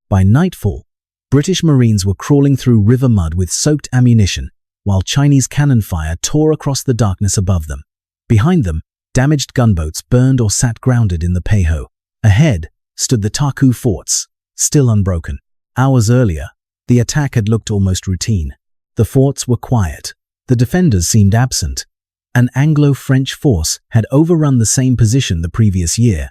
By nightfall, British Marines were crawling through river mud with soaked ammunition, while Chinese cannon fire tore across the darkness above them. Behind them, damaged gunboats burned or sat grounded in the Peiho. Ahead stood the Taku Forts, still unbroken. Hours earlier, the attack had looked almost routine. The forts were quiet. The defenders seemed absent. An Anglo-French force had overrun the same position the previous year,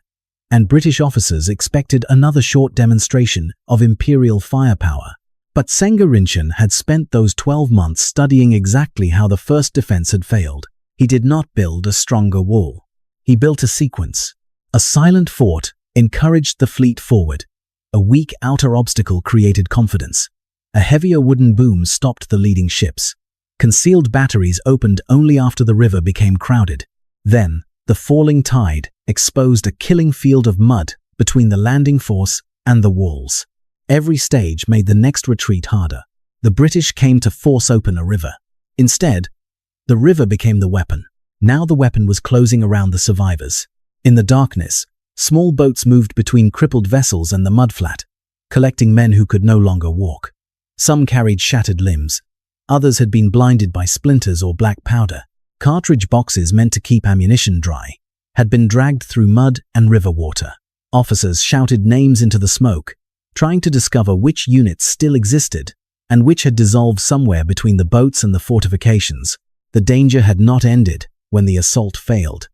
and British officers expected another short demonstration of imperial firepower. But Sengge Rinchen had spent those 12 months studying exactly how the first defense had failed. He did not build a stronger wall. He built a sequence. A silent fort encouraged the fleet forward. A weak outer obstacle created confidence. A heavier wooden boom stopped the leading ships. Concealed batteries opened only after the river became crowded. Then, the falling tide exposed a killing field of mud between the landing force and the walls. Every stage made the next retreat harder. The British came to force open a river. Instead, the river became the weapon. Now the weapon was closing around the survivors. In the darkness, small boats moved between crippled vessels and the mudflat, collecting men who could no longer walk. Some carried shattered limbs. Others had been blinded by splinters or black powder. Cartridge boxes meant to keep ammunition dry had been dragged through mud and river water. Officers shouted names into the smoke, trying to discover which units still existed and which had dissolved somewhere between the boats and the fortifications. The danger had not ended when the assault failed.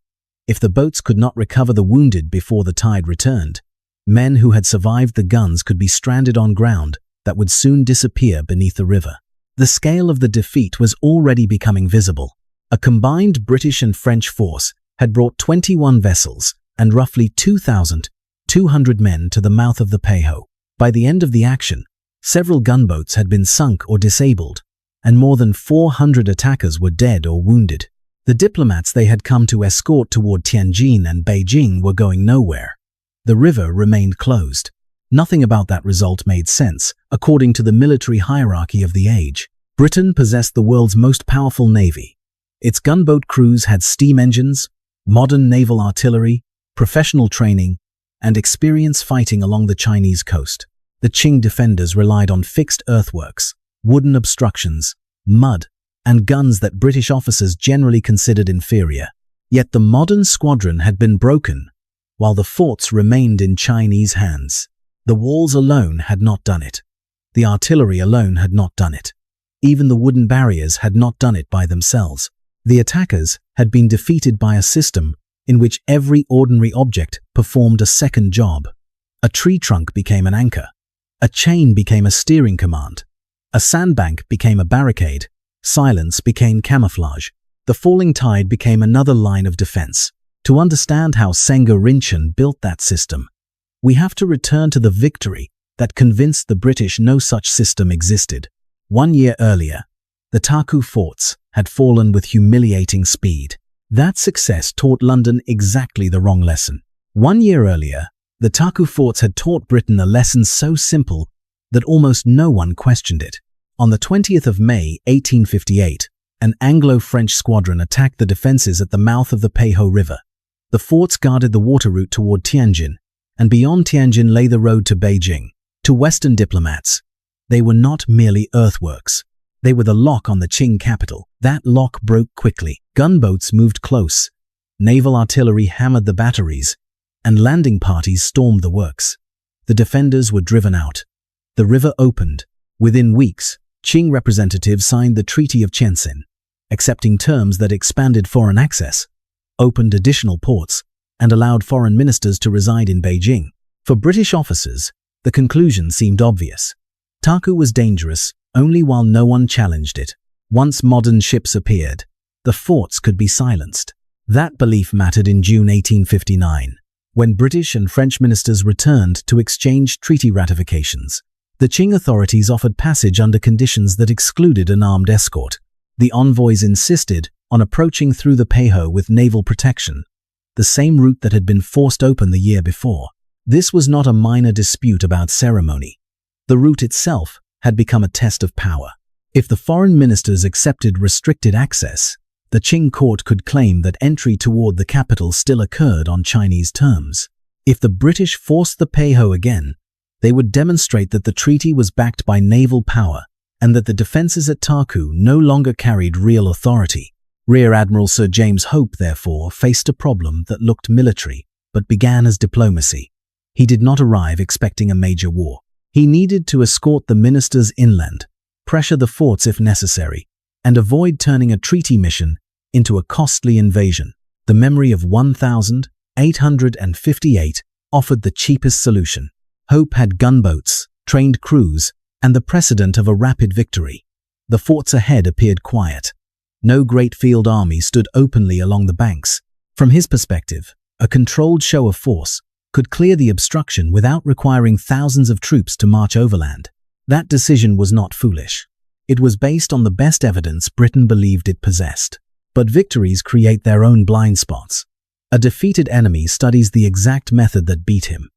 If the boats could not recover the wounded before the tide returned, men who had survived the guns could be stranded on ground that would soon disappear beneath the river. The scale of the defeat was already becoming visible. A combined British and French force had brought 21 vessels and roughly 2,200 men to the mouth of the Peiho. By the end of the action, several gunboats had been sunk or disabled, and more than 400 attackers were dead or wounded. The diplomats they had come to escort toward Tianjin and Beijing were going nowhere. The river remained closed. Nothing about that result made sense, according to the military hierarchy of the age. Britain possessed the world's most powerful navy. Its gunboat crews had steam engines, modern naval artillery, professional training, and experience fighting along the Chinese coast. The Qing defenders relied on fixed earthworks, wooden obstructions, mud, and guns that British officers generally considered inferior. Yet the modern squadron had been broken, while the forts remained in Chinese hands. The walls alone had not done it. The artillery alone had not done it. Even the wooden barriers had not done it by themselves. The attackers had been defeated by a system in which every ordinary object performed a second job. A tree trunk became an anchor. A chain became a steering command. A sandbank became a barricade. Silence became camouflage. The falling tide became another line of defense. To understand how Sengge Rinchen built that system, we have to return to the victory that convinced the British no such system existed. 1 year earlier, the Taku Forts had fallen with humiliating speed. That success taught London exactly the wrong lesson. 1 year earlier, the Taku Forts had taught Britain a lesson so simple that almost no one questioned it. On the 20th of May, 1858, an Anglo-French squadron attacked the defenses at the mouth of the Peiho River. The forts guarded the water route toward Tianjin, and beyond Tianjin lay the road to Beijing. To Western diplomats, they were not merely earthworks. They were the lock on the Qing capital. That lock broke quickly. Gunboats moved close. Naval artillery hammered the batteries, and landing parties stormed the works. The defenders were driven out. The river opened. Within weeks, Qing representatives signed the Treaty of Tientsin, accepting terms that expanded foreign access, opened additional ports, and allowed foreign ministers to reside in Beijing. For British officers, the conclusion seemed obvious. Taku was dangerous only while no one challenged it. Once modern ships appeared, the forts could be silenced. That belief mattered in June 1859, when British and French ministers returned to exchange treaty ratifications. The Qing authorities offered passage under conditions that excluded an armed escort. The envoys insisted on approaching through the Peiho with naval protection, the same route that had been forced open the year before. This was not a minor dispute about ceremony. The route itself had become a test of power. If the foreign ministers accepted restricted access, the Qing court could claim that entry toward the capital still occurred on Chinese terms. If the British forced the Peiho again, They would demonstrate that the treaty was backed by naval power and that the defenses at Taku no longer carried real authority. Rear Admiral Sir James Hope, therefore, faced a problem that looked military but began as diplomacy. He did not arrive expecting a major war. He needed to escort the ministers inland, pressure the forts if necessary, and avoid turning a treaty mission into a costly invasion. The memory of 1858 offered the cheapest solution. Hope had gunboats, trained crews, and the precedent of a rapid victory. The forts ahead appeared quiet. No great field army stood openly along the banks. From his perspective, a controlled show of force could clear the obstruction without requiring thousands of troops to march overland. That decision was not foolish. It was based on the best evidence Britain believed it possessed. But victories create their own blind spots. A defeated enemy studies the exact method that beat him.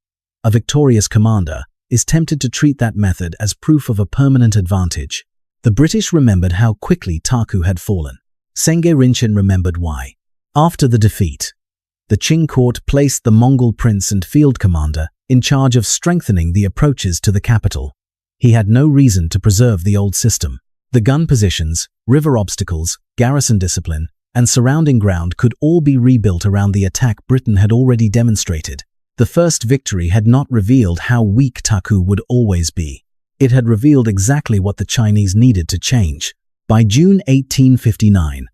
A victorious commander is tempted to treat that method as proof of a permanent advantage. The British remembered how quickly Taku had fallen. Sengge Rinchen remembered why. After the defeat, the Qing court placed the Mongol prince and field commander in charge of strengthening the approaches to the capital. He had no reason to preserve the old system. The gun positions, river obstacles, garrison discipline, and surrounding ground could all be rebuilt around the attack Britain had already demonstrated. The first victory had not revealed how weak Taku would always be. It had revealed exactly what the Chinese needed to change. By June 1859,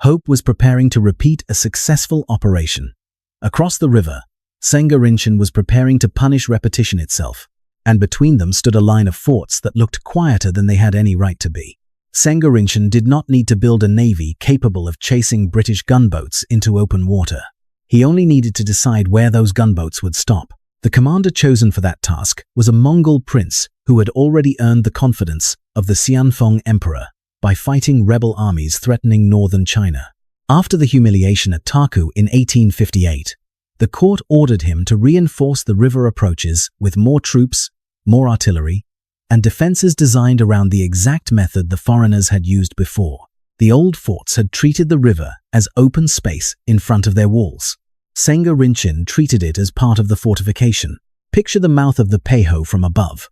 Hope was preparing to repeat a successful operation. Across the river, Sengge Rinchen was preparing to punish repetition itself, and between them stood a line of forts that looked quieter than they had any right to be. Sengge Rinchen did not need to build a navy capable of chasing British gunboats into open water. He only needed to decide where those gunboats would stop. The commander chosen for that task was a Mongol prince who had already earned the confidence of the Xianfeng emperor by fighting rebel armies threatening northern China. After the humiliation at Taku in 1858, the court ordered him to reinforce the river approaches with more troops, more artillery, and defenses designed around the exact method the foreigners had used before. The old forts had treated the river as open space in front of their walls. Sengge Rinchen treated it as part of the fortification. Picture the mouth of the Peiho from above.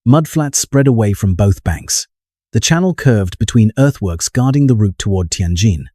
Mudflats spread away from both banks. The channel curved between earthworks guarding the route toward Tianjin.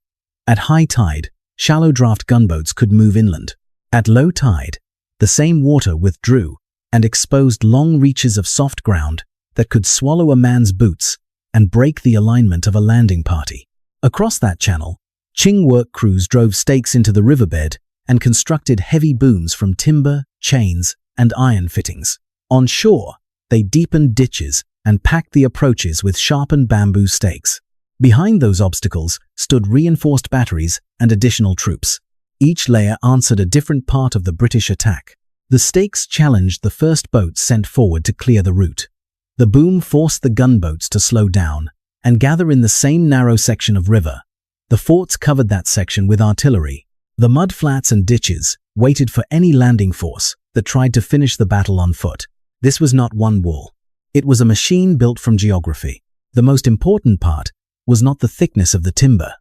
At high tide, shallow draft gunboats could move inland. At low tide, the same water withdrew and exposed long reaches of soft ground that could swallow a man's boots and break the alignment of a landing party. Across that channel, Qing work crews drove stakes into the riverbed and constructed heavy booms from timber, chains, and iron fittings. On shore, they deepened ditches and packed the approaches with sharpened bamboo stakes. Behind those obstacles stood reinforced batteries and additional troops. Each layer answered a different part of the British attack. The stakes challenged the first boats sent forward to clear the route. The boom forced the gunboats to slow down and gather in the same narrow section of river. The forts covered that section with artillery. The mudflats and ditches waited for any landing force that tried to finish the battle on foot. This was not one wall. It was a machine built from geography. The most important part was not the thickness of the timber.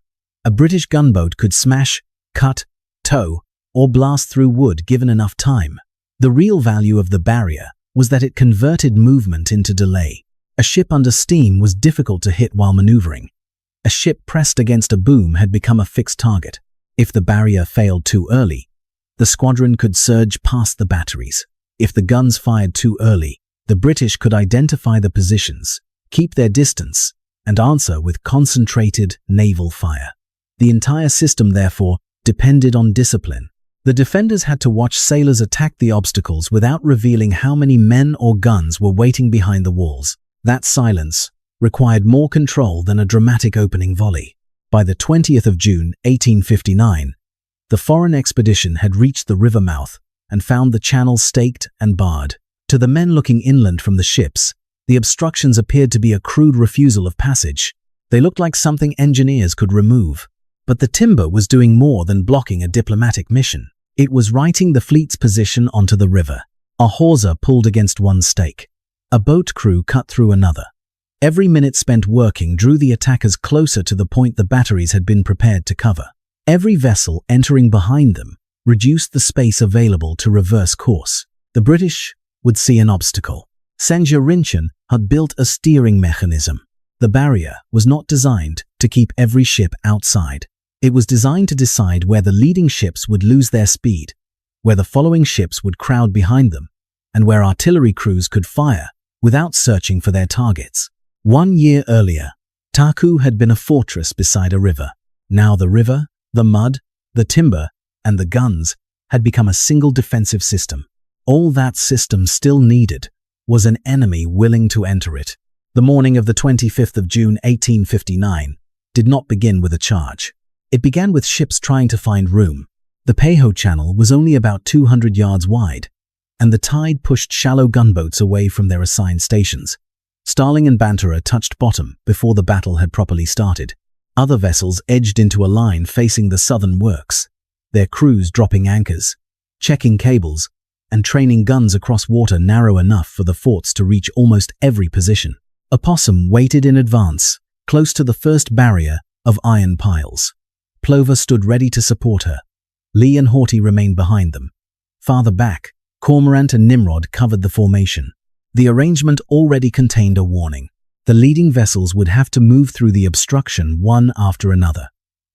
A British gunboat could smash, cut, tow, or blast through wood given enough time. The real value of the barrier was that it converted movement into delay. A ship under steam was difficult to hit while maneuvering. A ship pressed against a boom had become a fixed target. If the barrier failed too early, the squadron could surge past the batteries. If the guns fired too early, the British could identify the positions, keep their distance, and answer with concentrated naval fire. The entire system, therefore, depended on discipline. The defenders had to watch sailors attack the obstacles without revealing how many men or guns were waiting behind the walls. That silence required more control than a dramatic opening volley. By the 20th of June, 1859, the foreign expedition had reached the river mouth and found the channel staked and barred. To the men looking inland from the ships, the obstructions appeared to be a crude refusal of passage. They looked like something engineers could remove. But the timber was doing more than blocking a diplomatic mission. It was righting the fleet's position onto the river. A hawser pulled against one stake. A boat crew cut through another. Every minute spent working drew the attackers closer to the point the batteries had been prepared to cover. Every vessel entering behind them reduced the space available to reverse course. The British would see an obstacle. Sengge Rinchen had built a steering mechanism. The barrier was not designed to keep every ship outside. It was designed to decide where the leading ships would lose their speed, where the following ships would crowd behind them, and where artillery crews could fire without searching for their targets. 1 year earlier, Taku had been a fortress beside a river. Now the river, the mud, the timber, and the guns had become a single defensive system. All that system still needed was an enemy willing to enter it. The morning of the 25th of June 1859 did not begin with a charge. It began with ships trying to find room. The Peiho Channel was only about 200 yards wide, and the tide pushed shallow gunboats away from their assigned stations. Starling and Bantera touched bottom before the battle had properly started. Other vessels edged into a line facing the southern works, their crews dropping anchors, checking cables, and training guns across water narrow enough for the forts to reach almost every position. Opium waited in advance, close to the first barrier of iron piles. Plover stood ready to support her. Lee and Haughty remained behind them. Farther back, Cormorant and Nimrod covered the formation. The arrangement already contained a warning. The leading vessels would have to move through the obstruction one after another.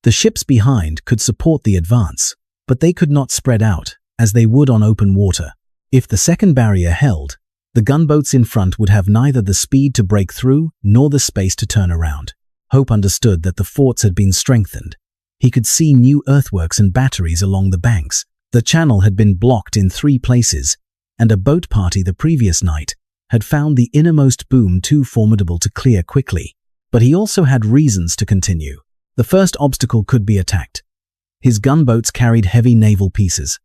The ships behind could support the advance, but they could not spread out, as they would on open water. If the second barrier held, the gunboats in front would have neither the speed to break through nor the space to turn around. Hope understood that the forts had been strengthened. He could see new earthworks and batteries along the banks. The channel had been blocked in 3 places, and a boat party the previous night had found the innermost boom too formidable to clear quickly. But he also had reasons to continue. The first obstacle could be attacked. His gunboats carried heavy naval pieces.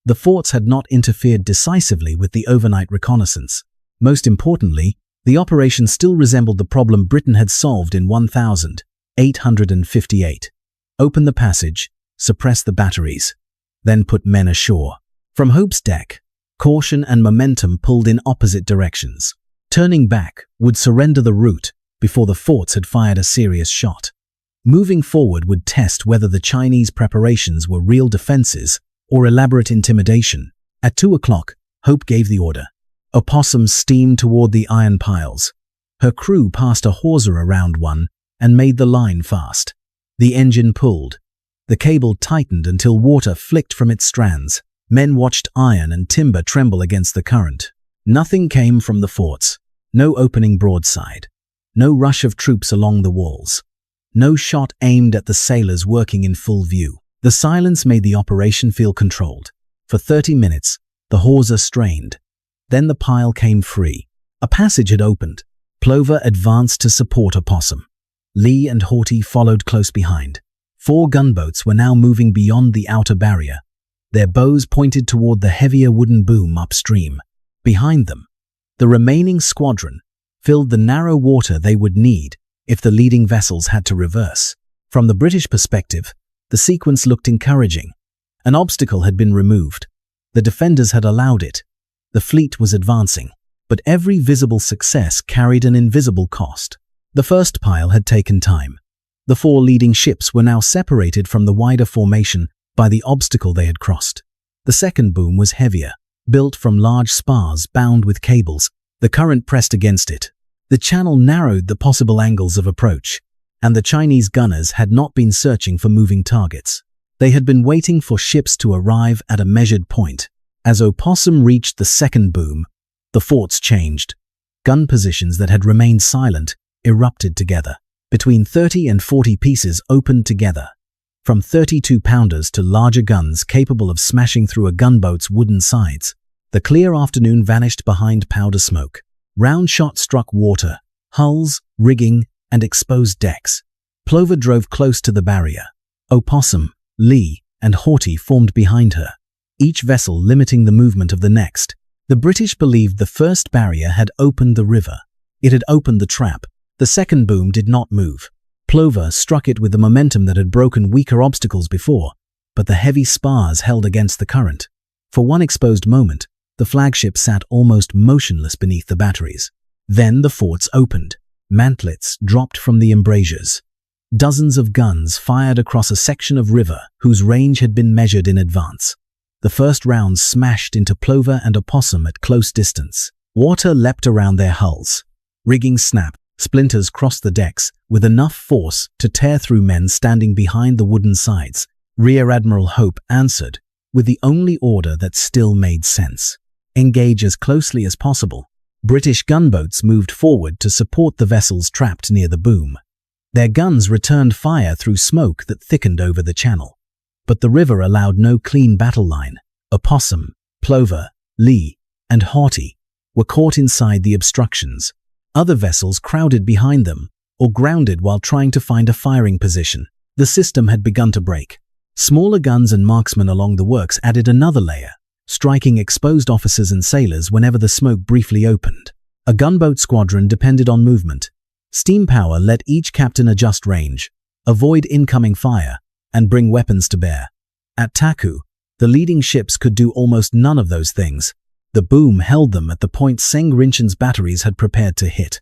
The forts had not interfered decisively with the overnight reconnaissance. Most importantly, the operation still resembled the problem Britain had solved in 1858. Open the passage, suppress the batteries, then put men ashore. From Hope's deck, caution and momentum pulled in opposite directions. Turning back would surrender the route before the forts had fired a serious shot. Moving forward would test whether the Chinese preparations were real defenses or elaborate intimidation. At 2 o'clock, Hope gave the order. Opium steamed toward the iron piles. Her crew passed a hawser around one and made the line fast. The engine pulled. The cable tightened until water flicked from its strands. Men watched iron and timber tremble against the current. Nothing came from the forts. No opening broadside. No rush of troops along the walls. No shot aimed at the sailors working in full view. The silence made the operation feel controlled. For 30 minutes, the hawser strained. Then the pile came free. A passage had opened. Plover advanced to support Opium. Lee and Haughty followed close behind. 4 gunboats were now moving beyond the outer barrier. Their bows pointed toward the heavier wooden boom upstream. Behind them, the remaining squadron filled the narrow water they would need if the leading vessels had to reverse. From the British perspective, the sequence looked encouraging. An obstacle had been removed. The defenders had allowed it. The fleet was advancing, but every visible success carried an invisible cost. The first pile had taken time. The 4 leading ships were now separated from the wider formation by the obstacle they had crossed. The second boom was heavier, built from large spars bound with cables. The current pressed against it. The channel narrowed the possible angles of approach, and the Chinese gunners had not been searching for moving targets. They had been waiting for ships to arrive at a measured point. As Opium reached the second boom, the forts changed. Gun positions that had remained silent erupted together. Between 30 and 40 pieces opened together. From 32-pounders to larger guns capable of smashing through a gunboat's wooden sides. The clear afternoon vanished behind powder smoke. Round shot struck water, hulls, rigging, and exposed decks. Plover drove close to the barrier. Opium, Lee, and Haughty formed behind her, each vessel limiting the movement of the next. The British believed the first barrier had opened the river. It had opened the trap. The second boom did not move. Plover struck it with the momentum that had broken weaker obstacles before, but the heavy spars held against the current. For one exposed moment, the flagship sat almost motionless beneath the batteries. Then the forts opened. Mantlets dropped from the embrasures. Dozens of guns fired across a section of river whose range had been measured in advance. The first rounds smashed into Plover and Opium at close distance. Water leapt around their hulls. Rigging snapped, splinters crossed the decks with enough force to tear through men standing behind the wooden sides. Rear Admiral Hope answered with the only order that still made sense: engage as closely as possible. British gunboats moved forward to support the vessels trapped near the boom. Their guns returned fire through smoke that thickened over the channel. But the river allowed no clean battle line. Opossum, Plover, Lee, and Haughty were caught inside the obstructions. Other vessels crowded behind them or grounded while trying to find a firing position. The system had begun to break. Smaller guns and marksmen along the works added another layer, striking exposed officers and sailors whenever the smoke briefly opened. A gunboat squadron depended on movement. Steam power let each captain adjust range, avoid incoming fire, and bring weapons to bear. At Taku, the leading ships could do almost none of those things. The boom held them at the point Sengge Rinchen's batteries had prepared to hit.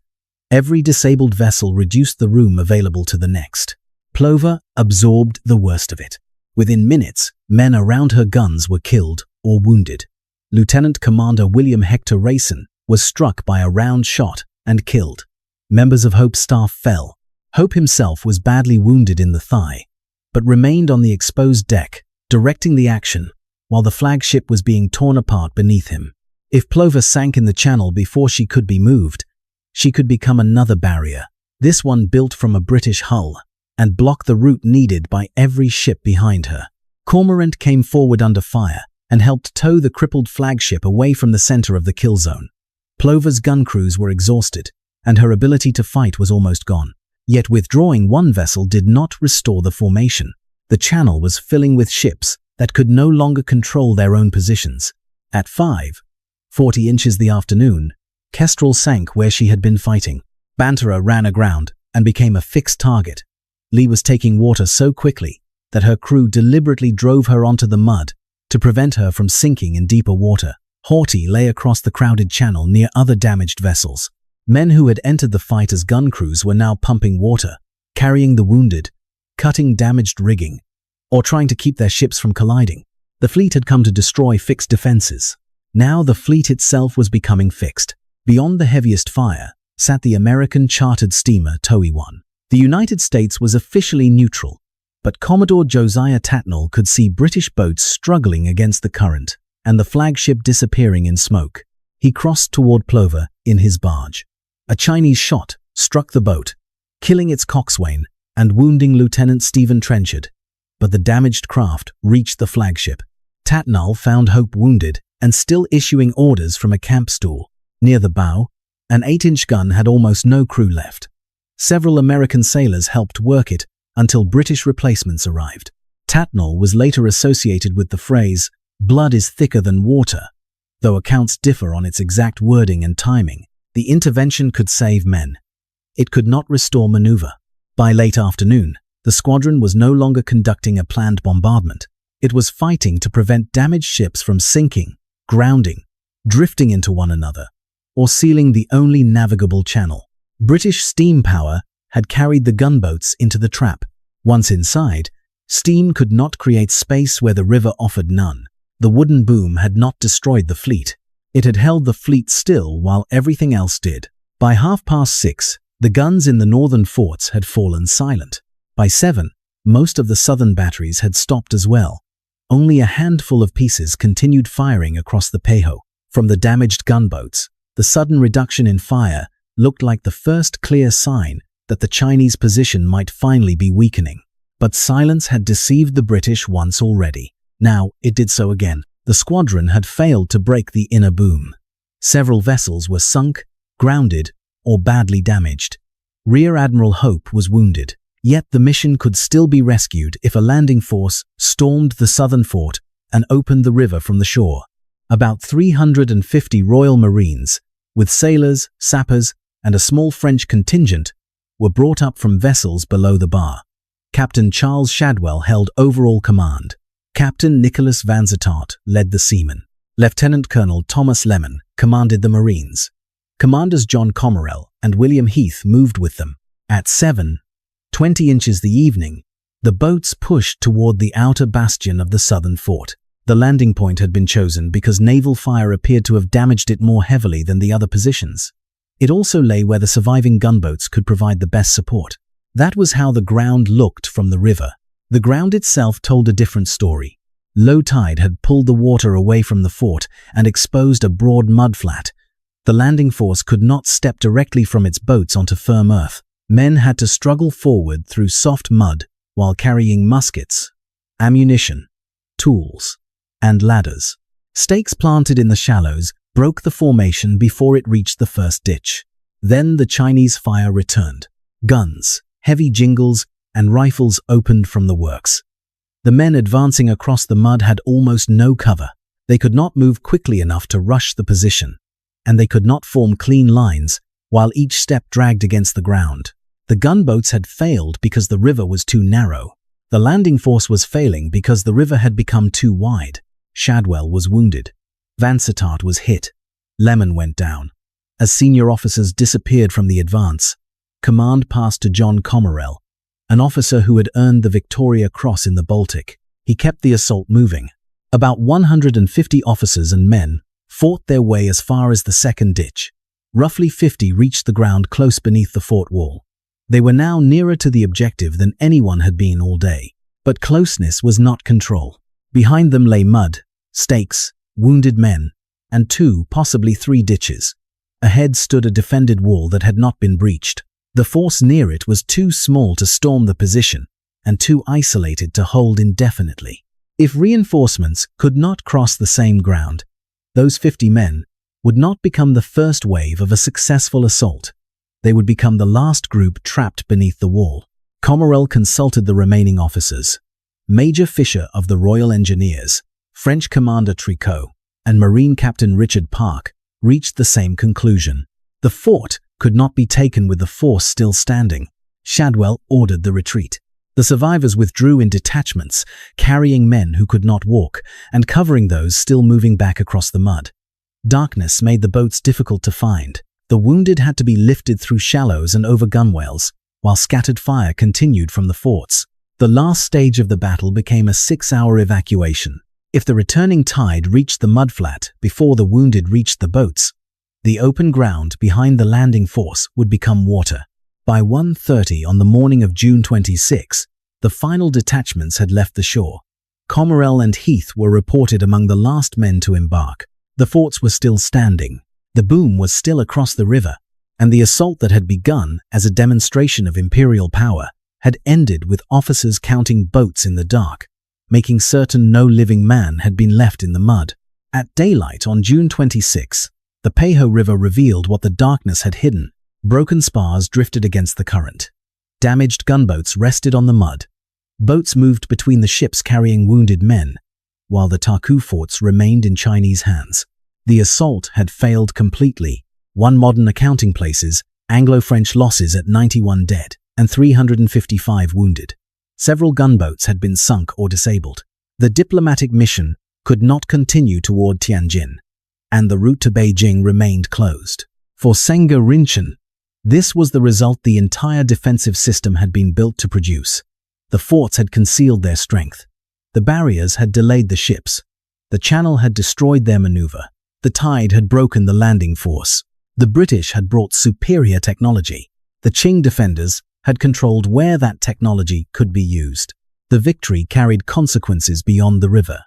Every disabled vessel reduced the room available to the next. Plover absorbed the worst of it. Within minutes, men around her guns were killed or wounded. Lieutenant Commander William Hector Rayson was struck by a round shot and killed. Members of Hope's staff fell. Hope himself was badly wounded in the thigh, but remained on the exposed deck, directing the action, while the flagship was being torn apart beneath him. If Plover sank in the channel before she could be moved, she could become another barrier, this one built from a British hull, and block the route needed by every ship behind her. Cormorant came forward under fire and helped tow the crippled flagship away from the center of the kill zone. Plover's gun crews were exhausted, and her ability to fight was almost gone. Yet withdrawing one vessel did not restore the formation. The channel was filling with ships that could no longer control their own positions. At 5:40 inches the afternoon, Kestrel sank where she had been fighting. Bantera ran aground and became a fixed target. Lee was taking water so quickly that her crew deliberately drove her onto the mud to prevent her from sinking in deeper water. Haughty lay across the crowded channel near other damaged vessels. Men who had entered the fight as gun crews were now pumping water, carrying the wounded, cutting damaged rigging, or trying to keep their ships from colliding. The fleet had come to destroy fixed defenses. Now the fleet itself was becoming fixed. Beyond the heaviest fire sat the American chartered steamer Toei 1. The United States was officially neutral, but Commodore Josiah Tatnall could see British boats struggling against the current and the flagship disappearing in smoke. He crossed toward Plover in his barge. A Chinese shot struck the boat, killing its coxswain and wounding Lieutenant Stephen Trenchard, but the damaged craft reached the flagship. Tatnall found Hope wounded and still issuing orders from a camp stool. Near the bow, an 8-inch gun had almost no crew left. Several American sailors helped work it until British replacements arrived. Tatnall was later associated with the phrase, "blood is thicker than water." Though accounts differ on its exact wording and timing, the intervention could save men. It could not restore maneuver. By late afternoon, the squadron was no longer conducting a planned bombardment. It was fighting to prevent damaged ships from sinking, grounding, drifting into one another, or sealing the only navigable channel. British steam power had carried the gunboats into the trap. Once inside, steam could not create space where the river offered none. The wooden boom had not destroyed the fleet. It had held the fleet still while everything else did. By 6:30, the guns in the northern forts had fallen silent. By 7, most of the southern batteries had stopped as well. Only a handful of pieces continued firing across the Peiho. From the damaged gunboats, the sudden reduction in fire looked like the first clear sign that the Chinese position might finally be weakening. But silence had deceived the British once already. Now it did so again. The squadron had failed to break the inner boom. Several vessels were sunk, grounded, or badly damaged. Rear Admiral Hope was wounded. Yet the mission could still be rescued if a landing force stormed the southern fort and opened the river from the shore. About 350 Royal Marines, with sailors, sappers, and a small French contingent, were brought up from vessels below the bar. Captain Charles Shadwell held overall command. Captain Nicholas Vansittart led the seamen. Lieutenant Colonel Thomas Lemon commanded the Marines. Commanders John Comerell and William Heath moved with them. At 7:20 inches the evening, the boats pushed toward the outer bastion of the southern fort. The landing point had been chosen because naval fire appeared to have damaged it more heavily than the other positions. It also lay where the surviving gunboats could provide the best support. That was how the ground looked from the river. The ground itself told a different story. Low tide had pulled the water away from the fort and exposed a broad mudflat. The landing force could not step directly from its boats onto firm earth. Men had to struggle forward through soft mud while carrying muskets, ammunition, tools, and ladders. Stakes planted in the shallows broke the formation before it reached the first ditch. Then the Chinese fire returned. Guns, heavy jingles, and rifles opened from the works. The men advancing across the mud had almost no cover. They could not move quickly enough to rush the position, and they could not form clean lines while each step dragged against the ground. The gunboats had failed because the river was too narrow. The landing force was failing because the river had become too wide. Shadwell was wounded. Vansittart was hit. Lemon went down. As senior officers disappeared from the advance, command passed to John Comerell, an officer who had earned the Victoria Cross in the Baltic. He kept the assault moving. About 150 officers and men fought their way as far as the second ditch. Roughly 50 reached the ground close beneath the fort wall. They were now nearer to the objective than anyone had been all day. But closeness was not control. Behind them lay mud, stakes, wounded men, and 2, possibly 3 ditches. Ahead stood a defended wall that had not been breached. The force near it was too small to storm the position and too isolated to hold indefinitely. If reinforcements could not cross the same ground, those 50 men would not become the first wave of a successful assault. They would become the last group trapped beneath the wall. Comerell consulted the remaining officers. Major Fisher of the Royal Engineers, French Commander Tricot, and Marine Captain Richard Park reached the same conclusion. The fort could not be taken with the force still standing. Shadwell ordered the retreat. The survivors withdrew in detachments, carrying men who could not walk and covering those still moving back across the mud. Darkness made the boats difficult to find. The wounded had to be lifted through shallows and over gunwales, while scattered fire continued from the forts. The last stage of the battle became a 6-hour evacuation. If the returning tide reached the mudflat before the wounded reached the boats, the open ground behind the landing force would become water. By 1:30 on the morning of June 26, the final detachments had left the shore. Comerell and Heath were reported among the last men to embark. The forts were still standing. The boom was still across the river, and the assault that had begun as a demonstration of imperial power had ended with officers counting boats in the dark, making certain no living man had been left in the mud. At daylight on June 26, the Peiho River revealed what the darkness had hidden. Broken spars drifted against the current. Damaged gunboats rested on the mud. Boats moved between the ships carrying wounded men, while the Taku Forts remained in Chinese hands. The assault had failed completely. One modern accounting places Anglo-French losses at 91 dead and 355 wounded. Several gunboats had been sunk or disabled. The diplomatic mission could not continue toward Tianjin, and the route to Beijing remained closed. For Sengge Rinchen, this was the result the entire defensive system had been built to produce. The forts had concealed their strength. The barriers had delayed the ships. The channel had destroyed their maneuver. The tide had broken the landing force. The British had brought superior technology. The Qing defenders had controlled where that technology could be used. The victory carried consequences beyond the river.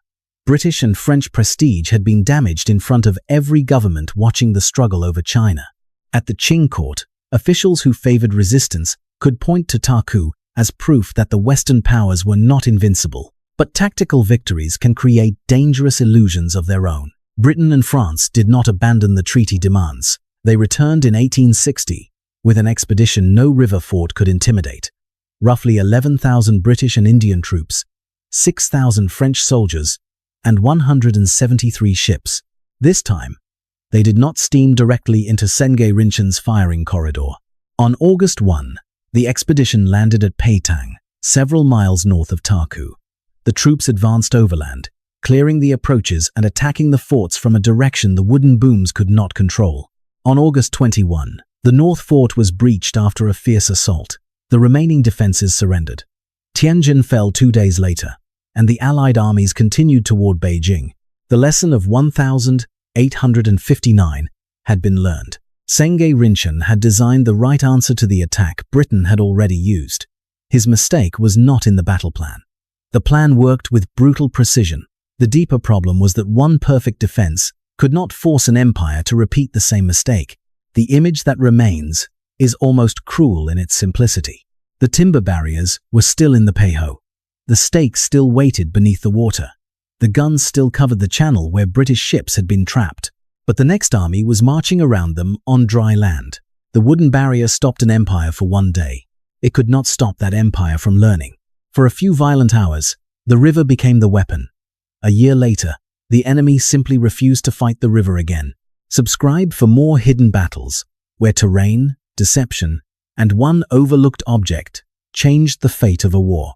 British and French prestige had been damaged in front of every government watching the struggle over China. At the Qing court, officials who favored resistance could point to Taku as proof that the Western powers were not invincible. But tactical victories can create dangerous illusions of their own. Britain and France did not abandon the treaty demands. They returned in 1860 with an expedition no river fort could intimidate. Roughly 11,000 British and Indian troops, 6,000 French soldiers, and 173 ships. This time, they did not steam directly into Sengge Rinchen's firing corridor. On August 1, the expedition landed at Peitang, several miles north of Taku. The troops advanced overland, clearing the approaches and attacking the forts from a direction the wooden booms could not control. On August 21, the North Fort was breached after a fierce assault. The remaining defenses surrendered. Tianjin fell 2 days later. and the Allied armies continued toward Beijing. The lesson of 1859 had been learned. Sengge Rinchen had designed the right answer to the attack Britain had already used. His mistake was not in the battle plan. The plan worked with brutal precision. The deeper problem was that one perfect defense could not force an empire to repeat the same mistake. The image that remains is almost cruel in its simplicity. The timber barriers were still in the Peiho. The stakes still waited beneath the water. The guns still covered the channel where British ships had been trapped. But the next army was marching around them on dry land. The wooden barrier stopped an empire for one day. It could not stop that empire from learning. For a few violent hours, the river became the weapon. A year later, the enemy simply refused to fight the river again. Subscribe for more hidden battles, where terrain, deception, and one overlooked object changed the fate of a war.